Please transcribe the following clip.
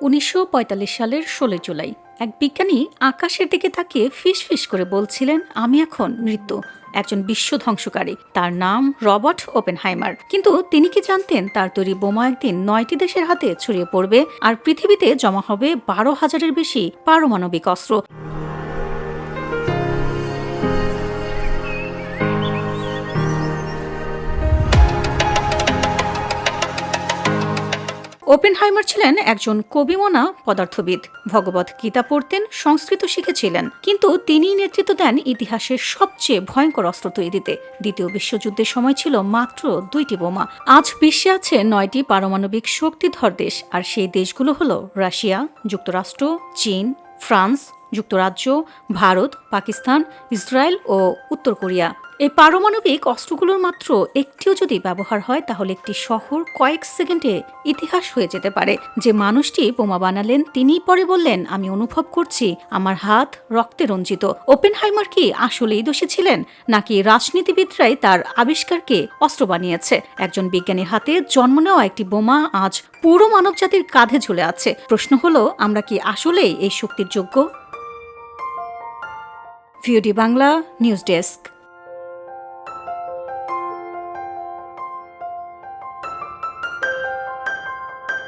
1945 সালের 16 জুলাই এক বিজ্ঞানী আকাশের দিকে তাকিয়ে ফিস ফিস করে বলছিলেন, আমি এখন মৃত্যু, একজন বিশ্ব ধ্বংসকারী। তার নাম রবার্ট ওপেনহাইমার। কিন্তু তিনি কি জানতেন তার তৈরি বোমা একদিন 9টি দেশের হাতে ছড়িয়ে পড়বে আর পৃথিবীতে জমা হবে 12,000-এর বেশি পারমাণবিক অস্ত্র। ওপেনহাইমার ছিলেন একজন কবিমনা পদার্থবিদ, ভগবত গীতা পড়তেন, সংস্কৃত শিখেছিলেন, কিন্তু তিনিই নেতৃত্ব দেন ইতিহাসের সবচেয়ে ভয়ঙ্কর অস্ত্র তৈরিতে। দ্বিতীয় বিশ্বযুদ্ধের সময় ছিল মাত্র 2টি বোমা। আজ বিশ্বে আছে 9টি পারমাণবিক শক্তিধর দেশ, আর সেই দেশগুলো হলো রাশিয়া, যুক্তরাষ্ট্র, চীন, ফ্রান্স, যুক্তরাজ্য, ভারত, পাকিস্তান, ইসরায়েল ও উত্তর কোরিয়া। এই পারমাণবিক অস্ত্রগুলোর মাত্র একটিও যদি ব্যবহার হয়, তাহলে একটি শহর কয়েক সেকেন্ডে ইতিহাস হয়ে যেতে পারে। যে মানুষটি বোমা বানালেন তিনিই পরে বললেন, আমি অনুভব করছি আমার হাত রক্তে রঞ্জিত। ওপেনহাইমার কি আসলেই দোষী ছিলেন, নাকি রাজনীতিবিদরাই তার আবিষ্কারকে অস্ত্র বানিয়েছে? একজন বিজ্ঞানীর হাতে জন্ম নেওয়া একটি বোমা আজ পুরো মানবজাতির কাঁধে ঝুলে আছে। প্রশ্ন হলো, আমরা কি আসলেই এই শক্তির যোগ্য? VOD Bangla news desk.